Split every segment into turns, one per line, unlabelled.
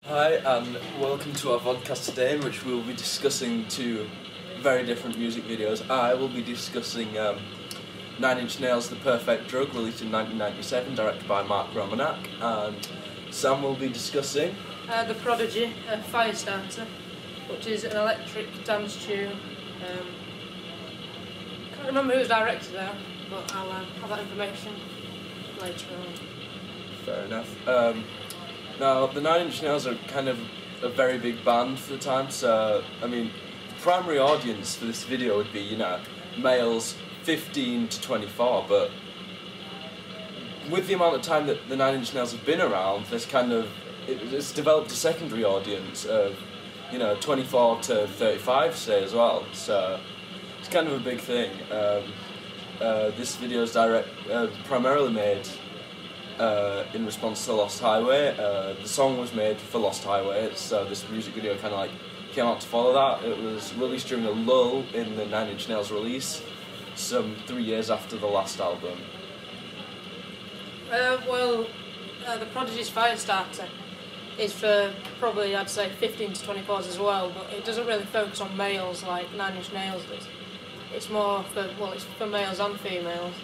Hi and welcome to our VODCAST today, in which we will be discussing two very different music videos. I will be discussing 9 Inch Nails' The Perfect Drug, released in 1997, directed by Mark Romanak, and Sam will be discussing
the Prodigy, Firestarter, which is an electric dance tune. Can't remember who was directed there, but I'll have that information later on.
Fair enough. Now, the 9 Inch Nails are kind of a very big band for the time, so, I mean, the primary audience for this video would be, males 15 to 24, but with the amount of time that the 9 Inch Nails have been around, there's it's developed a secondary audience of, 24 to 35, say, as well, so it's kind of a big thing. This video is primarily made in response to Lost Highway. The song was made for Lost Highway, so this music video kind of came out to follow that. It was released during a lull in the 9 Inch Nails release, some 3 years after the last album.
The Prodigy's Firestarter is for probably, I'd say, 15 to 24s as well, but it doesn't really focus on males like 9 Inch Nails does. It's more for, it's for males and females.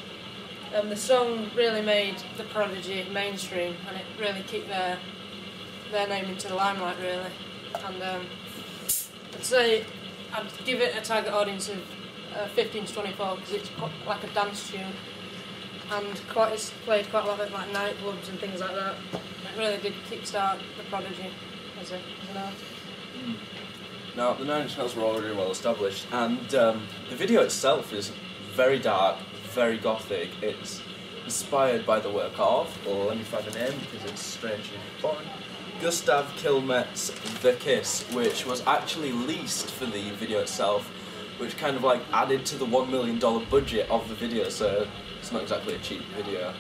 The song really made the Prodigy mainstream, and it really kicked their name into the limelight, really. And I'd say I'd give it a target audience of 15 to 24 because it's like a dance tune, and it's played quite a lot at like nightclubs and things like that. It really did kickstart the Prodigy as an artist.
Now, the 9 Inch Nails were already well established, and the video itself is very dark, very gothic. It's inspired by the work of, or let me find the name because it's strangely foreign, Gustav Kilmet's The Kiss, which was actually leased for the video itself, which kind of added to the $1 million budget of the video, so it's not exactly a cheap video.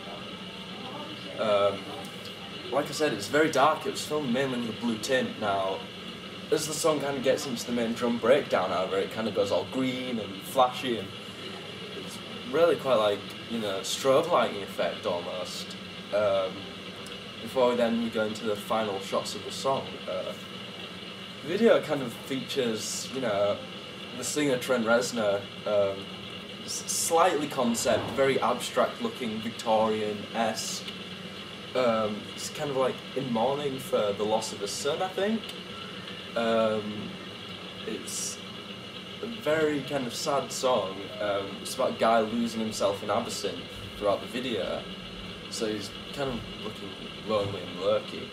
Like I said, it's very dark. It was filmed mainly with a blue tint. Now, as the song kind of gets into the main drum breakdown, however, it kind of goes all green and flashy, and it's really quite strobe lighting effect almost. Before we go into the final shots of the song, the video kind of features, the singer Trent Reznor, slightly concept, very abstract looking, Victorian-esque. It's kind of in mourning for the loss of his son, I think. It's a very kind of sad song. It's about a guy losing himself in Abyssin throughout the video, so he's kind of looking lonely and lurky.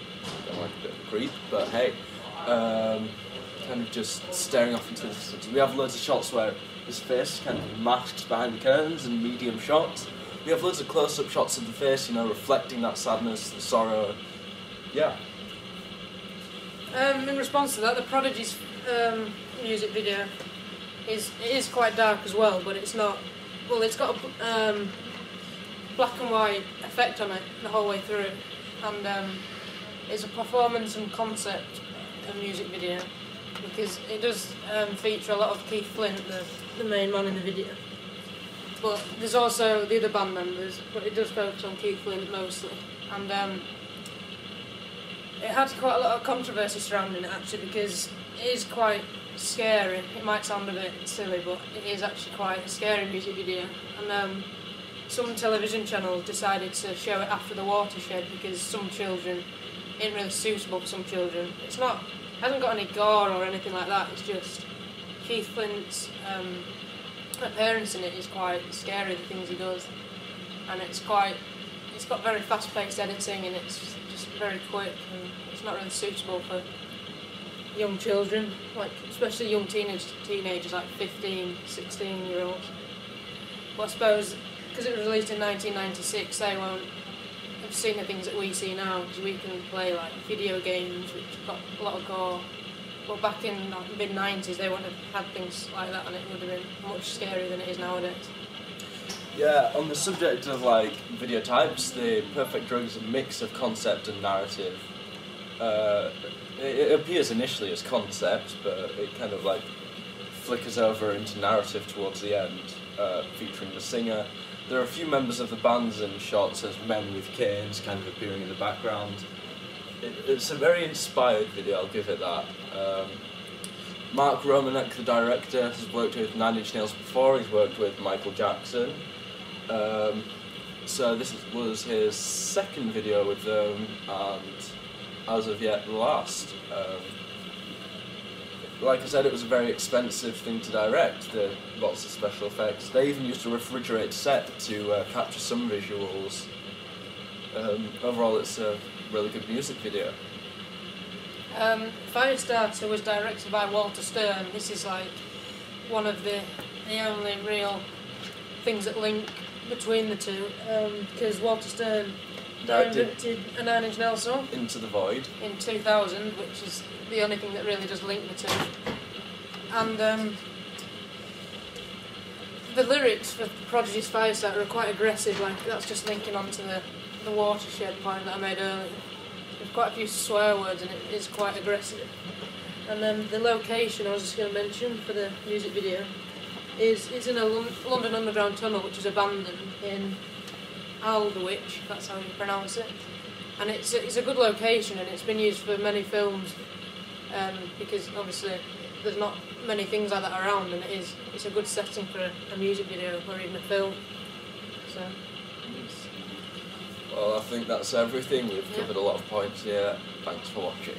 Kind of a bit of a creep, but hey, kind of just staring off into the distance. We have loads of shots where his face is kind of masked behind the curtains, and medium shots. We have loads of close-up shots of the face, reflecting that sadness, the sorrow. Yeah.
In response to that, the Prodigy's music video is quite dark as well, but it's not. Well, it's got a black and white effect on it the whole way through, and it's a performance and concept of music video because it does feature a lot of Keith Flint, the main man in the video. But there's also the other band members, but it does focus on Keith Flint mostly, and it had quite a lot of controversy surrounding it actually because it is quite scary. It might sound a bit silly, but it is actually quite a scary music video. And some television channels decided to show it after the watershed because some children ain't really suitable for some children. It hasn't got any gore or anything like that. It's just Keith Flint's appearance in it is quite scary. The things he does, and it's got very fast-paced editing, and it's just very quick, and it's not really suitable for young children, especially young teenagers like 15, 16-year-olds. But I suppose because it was released in 1996, they won't have seen the things that we see now, because we can play video games which got a lot of gore. But back in the mid-90s, they wouldn't have had things like that, and it would have been much scarier than it is nowadays.
Yeah, on the subject of video types, the Perfect Drug is a mix of concept and narrative. It appears initially as concept, but it kind of flickers over into narrative towards the end, featuring the singer. There are a few members of the bands in shots as men with canes kind of appearing in the background. it's a very inspired video, I'll give it that. Mark Romanek, the director, has worked with Nine Inch Nails before. He's worked with Michael Jackson. So this was his second video with them, and as of yet the last. Like I said, it was a very expensive thing to direct, lots of special effects. They even used a refrigerated set to capture some visuals. Overall, it's a really good music video.
Firestarter was directed by Walter Stern. This is like one of the only real things that link between the two, because Walter Stern directed a Nine Inch Nails song,
Into the Void,
in 2000, which is the only thing that really does link the two. And the lyrics for Prodigy's Firestarter are quite aggressive, like that's just linking onto the watershed point that I made earlier. There's quite a few swear words and it is quite aggressive. And then the location I was just going to mention for the music video is in a London Underground tunnel which is abandoned in Aldwych, if that's how you pronounce it. And it's a good location and it's been used for many films, because obviously there's not many things like that around, and it's a good setting for a music video or even a film. So.
Well, I think that's everything. We've covered a lot of points here. Thanks for watching.